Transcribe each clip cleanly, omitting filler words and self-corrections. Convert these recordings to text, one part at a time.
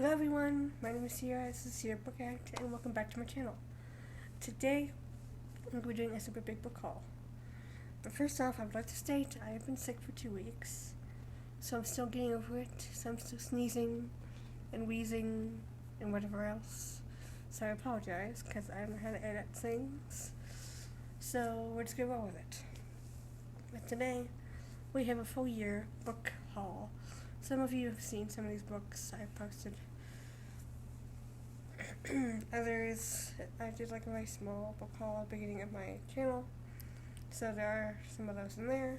Hello everyone, my name is Sierra, this is Sierra Book Act, and welcome back to my channel. Today, I'm going to be doing a super big book haul. But first off, I would like to state I have been sick for 2 weeks, so I'm still getting over it, so I'm still sneezing and wheezing and whatever else. So I apologize, because I don't know how to edit things. So we're just going to roll with it. But today, we have a full year book haul. Some of you have seen some of these books I've posted. Others, I did like a very small book haul at the beginning of my channel. So there are some of those in there.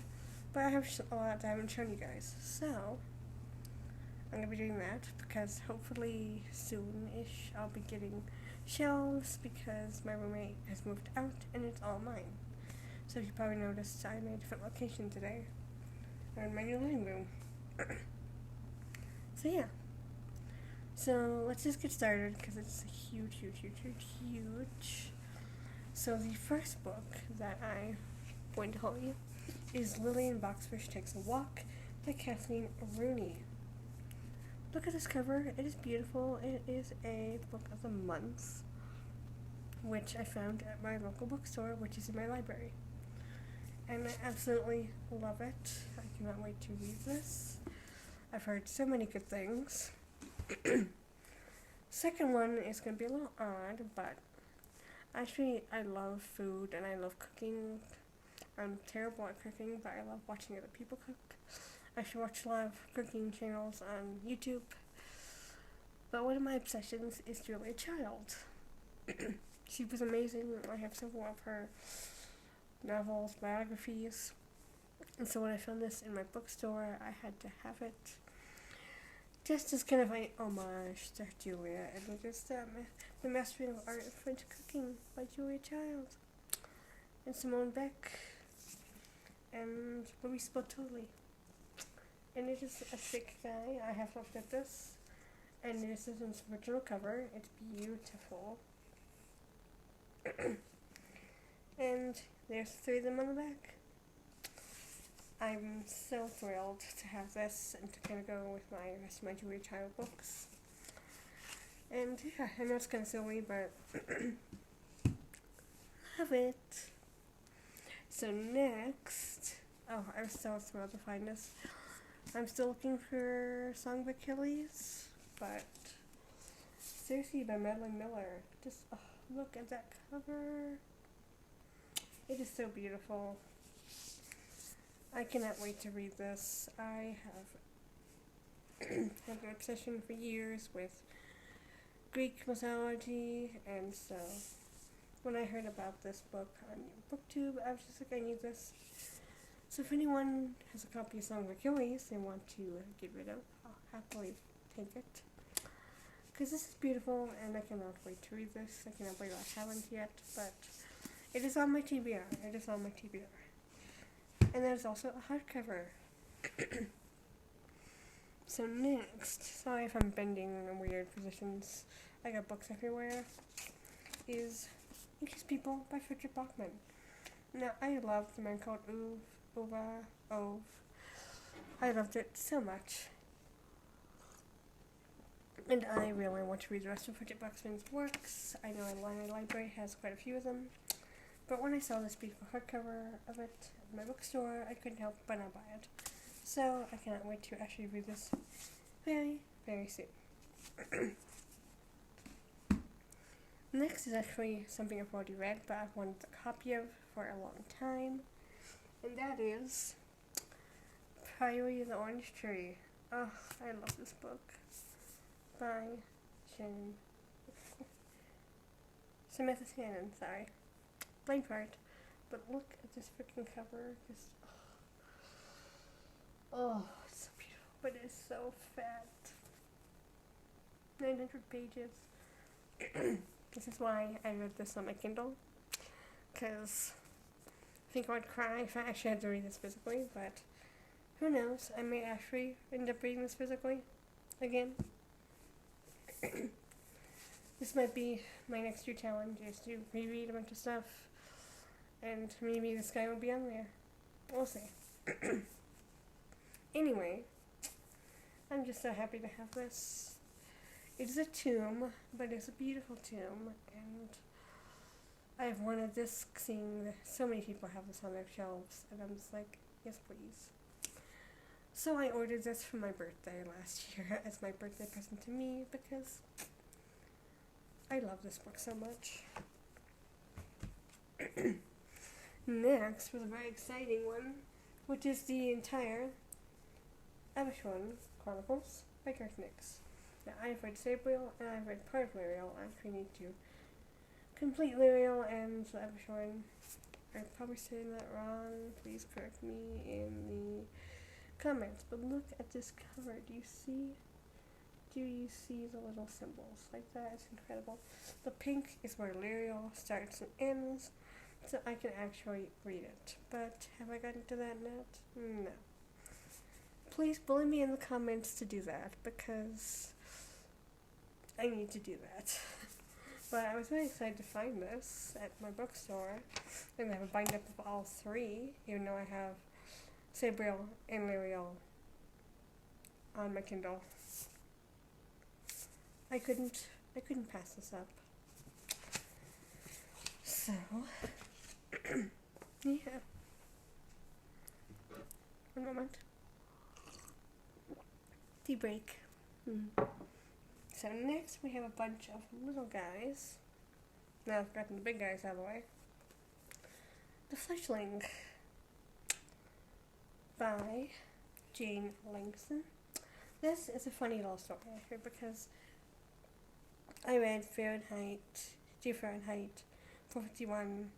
But I have a lot that I haven't shown you guys. So, I'm going to be doing that because hopefully soon-ish I'll be getting shelves because my roommate has moved out and it's all mine. So you probably noticed I'm in a different location today. I'm in my new living room. So yeah. So let's just get started because it's huge. So the first book that I'm going to hold you is Lillian Boxfish Takes a Walk by Kathleen Rooney. Look at this cover. It is beautiful. It is a book of the month, which I found at my local bookstore, which is in my library. And I absolutely love it. I cannot wait to read this. I've heard so many good things. Second one is going to be a little odd, but actually I love food and I love cooking. I'm terrible at cooking, but I love watching other people cook. I should watch a lot of cooking channels on YouTube. But one of my obsessions is Julia Child. She was amazing. I have several of her novels, biographies. And so when I found this in my bookstore, I had to have it. Just as kind of an homage to Julia, and just The Mastery of Art of French Cooking by Julia Child, and Simone Beck, and Louis Spotoli. And it is a thick guy. I have looked at this, and this is its original cover. It's beautiful. And there's 3 of them on the back. I'm so thrilled to have this and to kind of go with my rest of my Julia Child books. And yeah, I know it's kind of silly, but love it. So next, oh, I was so thrilled to find this. I'm still looking for Song of Achilles, but seriously, by Madeline Miller. Just look at that cover. It is so beautiful. I cannot wait to read this. I have had an obsession for years with Greek mythology, and so when I heard about this book on BookTube, I was just like, I need this. So if anyone has a copy of Song of Achilles they want to get rid of, I'll happily take it. Because this is beautiful, and I cannot wait to read this. I cannot believe I haven't yet, but it is on my TBR. It is on my TBR. And there's also a hardcover. So next, sorry if I'm bending in weird positions, I got books everywhere, is Anxious People by Frederick Bachman. Now, I love The Man Called Ove. I loved it so much. And I really want to read the rest of Frederick Bachman's works. I know my library has quite a few of them. But when I saw this beautiful hardcover of it at my bookstore, I couldn't help but not buy it. So I cannot wait to actually read this very, very soon. Next is actually something I've already read, but I've wanted a copy of for a long time. And that is Priory, the Orange Tree. Oh, I love this book. By Samantha Shannon, sorry. Plain part, but look at this freaking cover. Just it's so beautiful, but it's so fat. 900 pages. This is why I read this on my Kindle, because I think I would cry if I actually had to read this physically. But who knows? I may actually end up reading this physically again. This might be my next year challenge, is to reread a bunch of stuff. And maybe this guy will be on there. We'll see. Anyway, I'm just so happy to have this. It's a tomb, but it's a beautiful tomb, and I've wanted this, seeing so many people have this on their shelves, and I'm just like, yes please. So I ordered this for my birthday last year as my birthday present to me because I love this book so much. Next was a very exciting one, which is the entire Abishwan Chronicles by Chronicles. Now, I've read Sabriel, and I've read part of Lyriel. I actually need to complete Lyriel and Abishwan. I'm probably saying that wrong. Please correct me in the comments. But look at this cover. Do you see the little symbols like that? It's incredible. The pink is where Lyriel starts and ends, so I can actually read it. But have I gotten to that yet? No. Please bully me in the comments to do that, because I need to do that. But I was very excited to find this at my bookstore, and I have a bind-up of all three, even though I have Sabriel and Lyriel on my Kindle. I couldn't pass this up. So, yeah. One moment. Tea break. So next we have a bunch of little guys. Now I've gotten the big guys out of the way. The Fleshling by Jane Langston. This is a funny little story here because I read Dear Fahrenheit 451,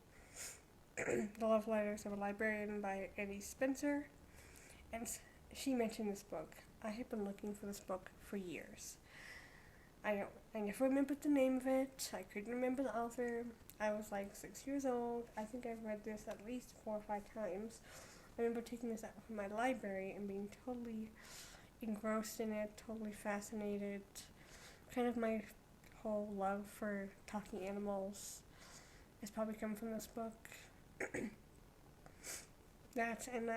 The Love Letters of a Librarian by Eddie Spencer, and she mentioned this book. I have been looking for this book for years. I never remembered the name of it. I couldn't remember the author. I was like 6 years old. I think I've read this at least 4 or 5 times. I remember taking this out from my library and being totally engrossed in it, totally fascinated. Kind of my whole love for talking animals has probably come from this book. That and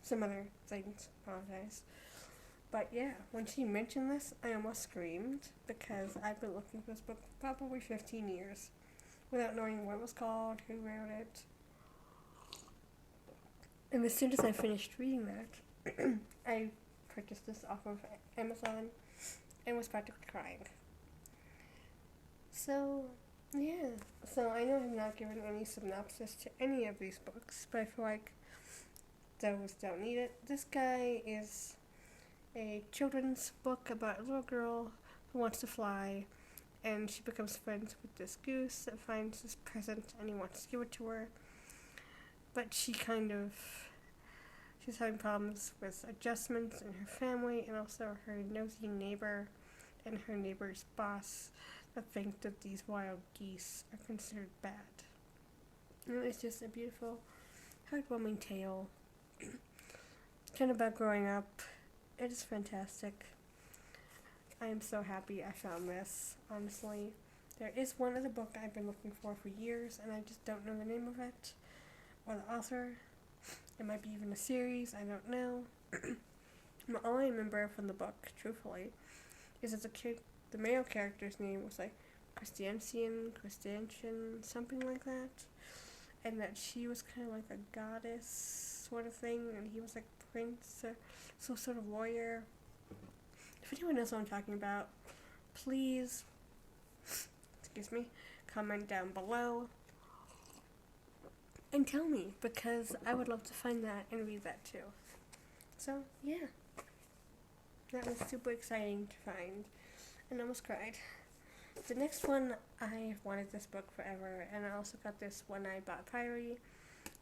some other things. Apologize. But yeah, when she mentioned this, I almost screamed because I've been looking for this book for probably 15 years without knowing what it was called, who wrote it. And as soon as I finished reading that, I purchased this off of Amazon and was practically crying. So, yeah. So I know I'm not given any synopsis to any of these books, but I feel like those don't need it. This guy is a children's book about a little girl who wants to fly, and she becomes friends with this goose that finds this present and he wants to give it to her. But she's having problems with adjustments in her family, and also her nosy neighbor and her neighbor's boss that think that these wild geese are considered bad. And it's just a beautiful, heartwarming tale. It's kind of about growing up. It is fantastic. I am so happy I found this, honestly. There is one other book I've been looking for years, and I just don't know the name of it or the author. It might be even a series, I don't know. All I remember from the book, truthfully, is that the male character's name was like Christian, something like that. And that she was kind of like a goddess sort of thing, and he was like prince or some sort of warrior. If anyone knows what I'm talking about, please, comment down below and tell me, because I would love to find that and read that too. So, yeah. That was super exciting to find, and I almost cried. The next one, I wanted this book forever, and I also got this when I bought Priory,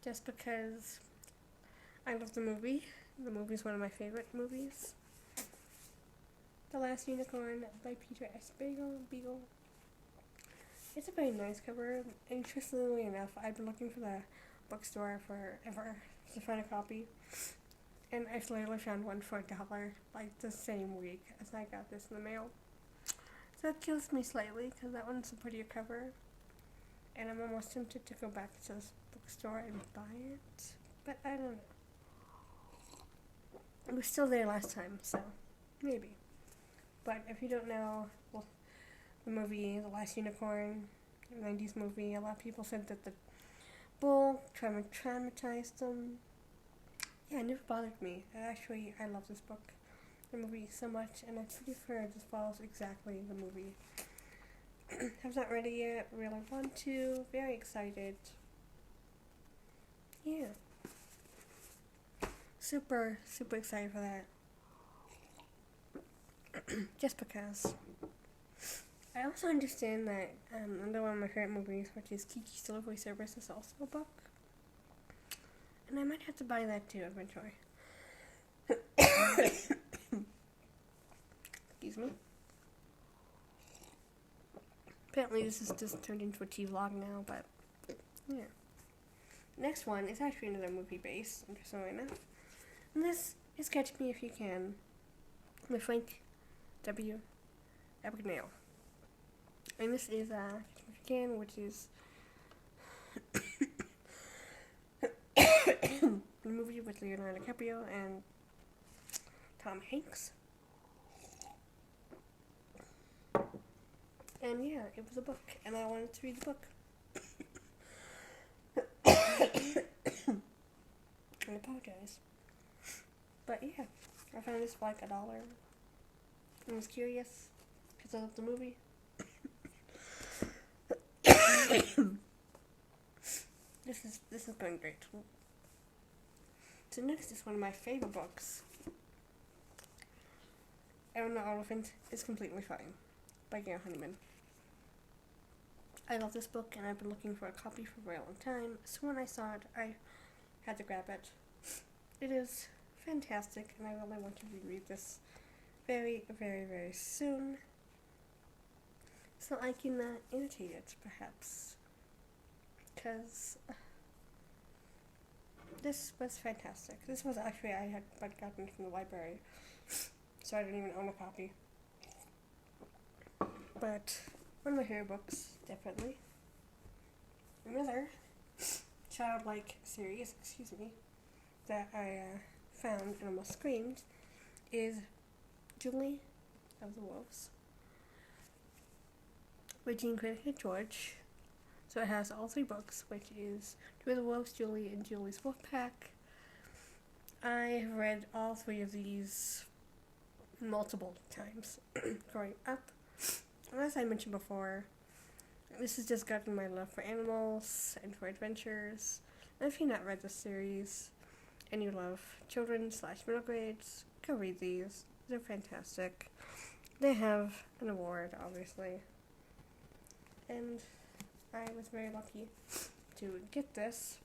just because I love the movie. The movie's one of my favorite movies. The Last Unicorn by Peter S. Beagle. It's a very nice cover. Interestingly enough, I've been looking for the bookstore forever to find a copy, and I literally found one for $1, like the same week as I got this in the mail. So that kills me slightly, because that one's a prettier cover, and I'm almost tempted to go back to this bookstore and buy it, but I don't know. It was still there last time, so maybe. But if you don't know, well, the movie The Last Unicorn, 90s movie, a lot of people said that the bull traumatized them. Yeah, it never bothered me. Actually, I love this book, the movie, so much, and I'm pretty sure this follows exactly the movie. Have not read it yet, really want to, very excited. Yeah. Super, super excited for that. Just because. I also understand that another one of my favorite movies, which is Kiki's Delivery Service, is also a book. And I might have to buy that too eventually. Excuse me. Apparently this is just turned into a tea vlog now, but yeah. Next one is actually another movie based, interestingly enough. And this is Catch Me If You Can with Frank W. Abagnale. And this is Catch Me If You Can, which is the movie with Leonardo DiCaprio and Tom Hanks. And yeah, it was a book, and I wanted to read the book. I apologize. But yeah, I found this for like $1. I was curious, because I loved the movie. This is going great. So next is one of my favorite books. Aaron the Elephant is Completely Fine by Gail Honeyman. I love this book, and I've been looking for a copy for a very long time, so when I saw it, I had to grab it. It is fantastic, and I really want to reread this very, very, very soon, so I can annotate it, perhaps, because this was fantastic. This was actually, I had gotten it from the library, so I didn't even own a copy. But one of my favorite books, definitely. Another childlike series, that I found and almost screamed is Julie of the Wolves by Jean Critical George. So it has all 3 books, which is Julie the Wolves, Julie, and Julie's Wolf Pack. I have read all 3 of these multiple times growing up. As I mentioned before, this has just gotten my love for animals and for adventures. And if you've not read this series and you love children/middle grades, go read these. They're fantastic. They have an award, obviously. And I was very lucky to get this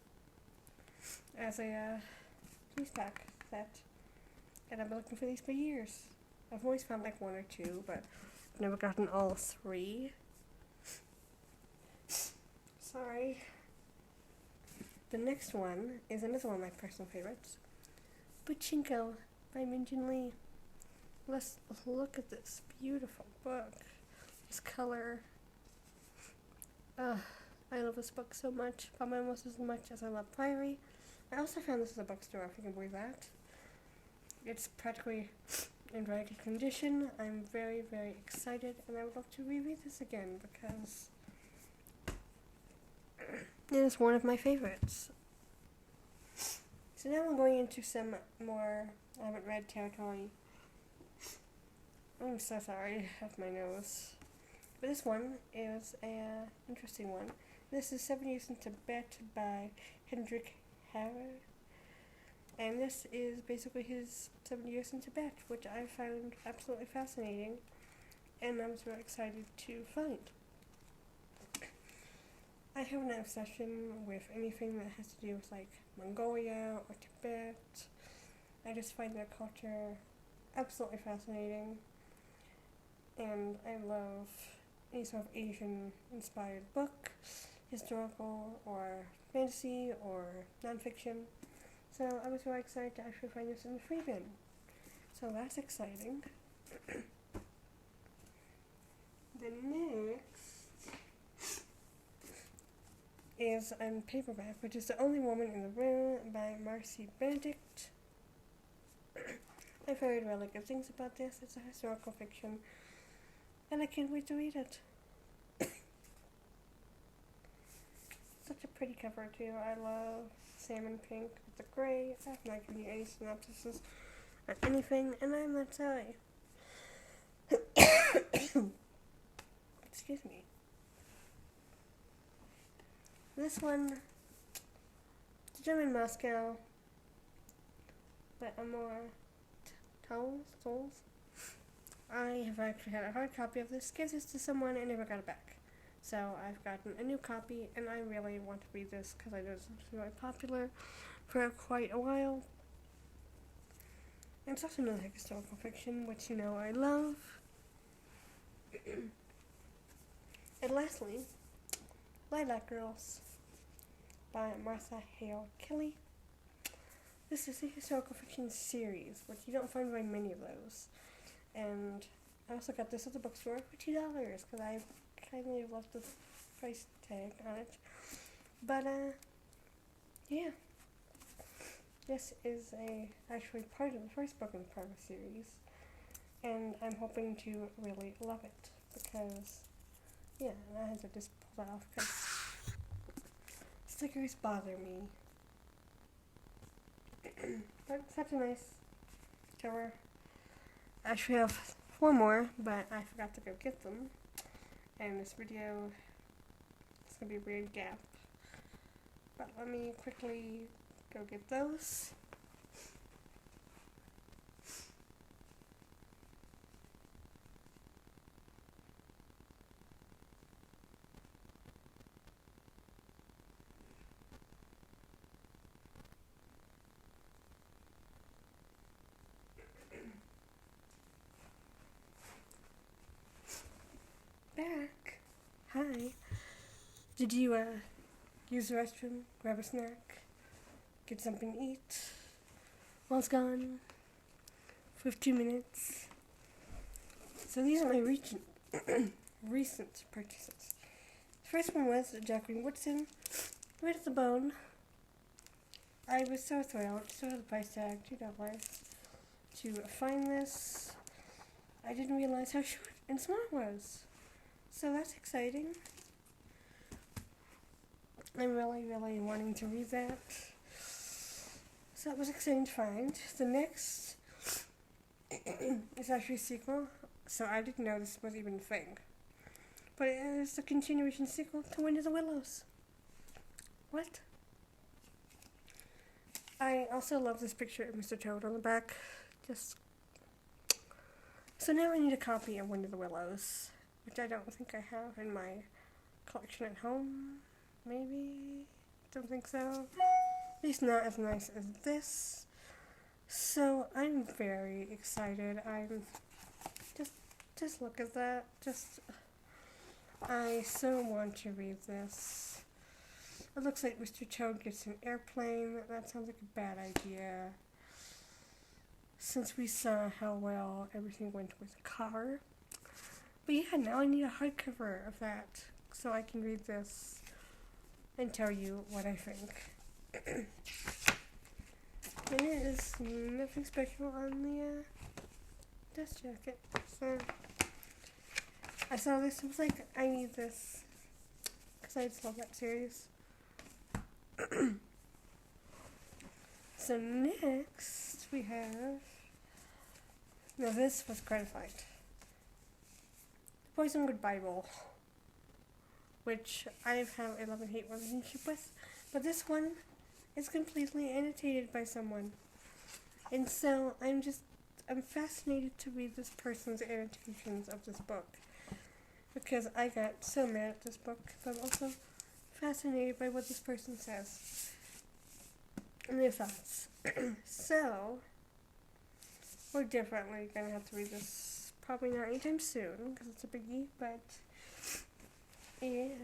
as a piece pack set. And I've been looking for these for years. I've always found like 1 or 2, but I've never gotten all 3. Sorry. The next one is another one of my personal favorites. Pachinko by Minjin Lee. Let's look at this beautiful book. This color. I love this book so much. Probably almost as much as I love Priory. I also found this at a bookstore, if you can believe that. It's practically in very good condition. I'm very, very excited, and I would love to reread this again because it is one of my favorites. So now I'm going into some more I haven't read territory. I'm so sorry, I have my nose. But this one is an interesting one. This is 7 Years in Tibet by Hendrik Harrer. And this is basically his 7 years in Tibet, which I found absolutely fascinating. And I was very excited to find. I have an obsession with anything that has to do with like Mongolia or Tibet. I just find their culture absolutely fascinating. And I love any sort of Asian-inspired book, historical or fantasy or nonfiction. So I was very excited to actually find this in the free bin. So that's exciting. The next is on paperback, which is The Only Woman in the Room by Marcy Benedict. I've heard really good things about this. It's a historical fiction, and I can't wait to read it. Such a pretty cover too. I love salmon pink with the gray. I'm not giving you any synopsis or anything, and I'm not sorry. Excuse me. This one, the German Moscow, but a more Souls. I have actually had a hard copy of this. Gave this to someone and never got it back. So I've gotten a new copy, and I really want to read this because I know it's really popular for quite a while. And it's also another historical fiction, which you know I love. And lastly, Lilac Girls by Martha Hale Kelly. This is a historical fiction series, which you don't find very many of those. And I also got this at the bookstore for $2 because I kindly left the price tag on it. But, yeah. This is actually part of the first book in the part of the series. And I'm hoping to really love it because, yeah, I had to just pull that off because stickers bother me. But such a nice cover. I actually have 4 more, but I forgot to go get them. And this video is going to be a weird gap. But let me quickly go get those. Back. Hi. Did you use the restroom, grab a snack, get something to eat? Well, it's gone. 15 minutes. So these are my recent purchases. The first one was Jacqueline Woodson, Right at the Bone. I was so thrilled, so had the price tag, $2, to find this. I didn't realize how short and small it was. So that's exciting. I'm really, really wanting to read that. So that was exciting to find. The next is actually a sequel, so I didn't know this was even a thing. But it is the continuation sequel to Wind of the Willows. What? I also love this picture of Mr. Toad on the back. So now I need a copy of Wind of the Willows, which I don't think I have in my collection at home. Maybe? Don't think so. At least not as nice as this. So I'm very excited. I'm just look at that. I so want to read this. It looks like Mr. Toad gets an airplane. That sounds like a bad idea, since we saw how well everything went with the car. But yeah, now I need a hardcover of that so I can read this and tell you what I think. And it is nothing special on the dust jacket. So I saw this and was like, I need this because I just love that series. So next we have, now this was gratified, the Poisonwood Bible, which I've had a love and hate relationship with, but this one is completely annotated by someone, and so I'm fascinated to read this person's annotations of this book, because I got so mad at this book, but I'm also fascinated by what this person says and their thoughts. So we're definitely gonna have to read this, probably not anytime soon because it's a biggie, but yeah.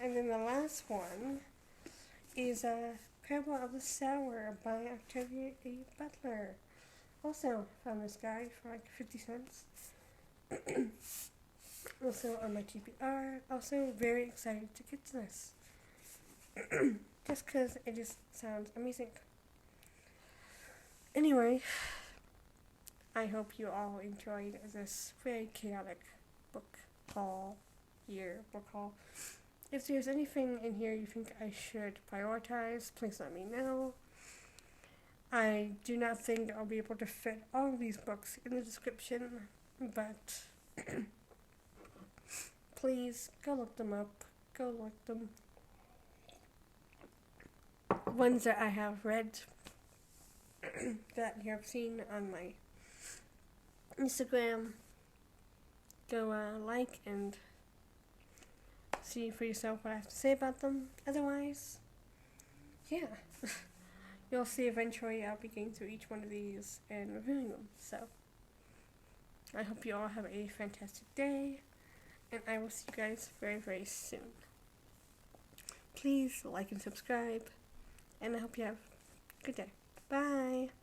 And then the last one is Parable of the Sower by Octavia A. Butler. Also found this guy for like 50 cents. Also on my TBR. Also very excited to get to this. Just because it just sounds amazing. Anyway, I hope you all enjoyed this very chaotic book haul. If there's anything in here you think I should prioritize, please let me know. I do not think I'll be able to fit all of these books in the description, but please go look them up. Go look them. Ones that I have read, that you have seen on my Instagram, go like and see for yourself what I have to say about them. Otherwise, yeah, you'll see eventually I'll be going through each one of these and reviewing them. So, I hope you all have a fantastic day, and I will see you guys very, very soon. Please like and subscribe, and I hope you have a good day. Bye!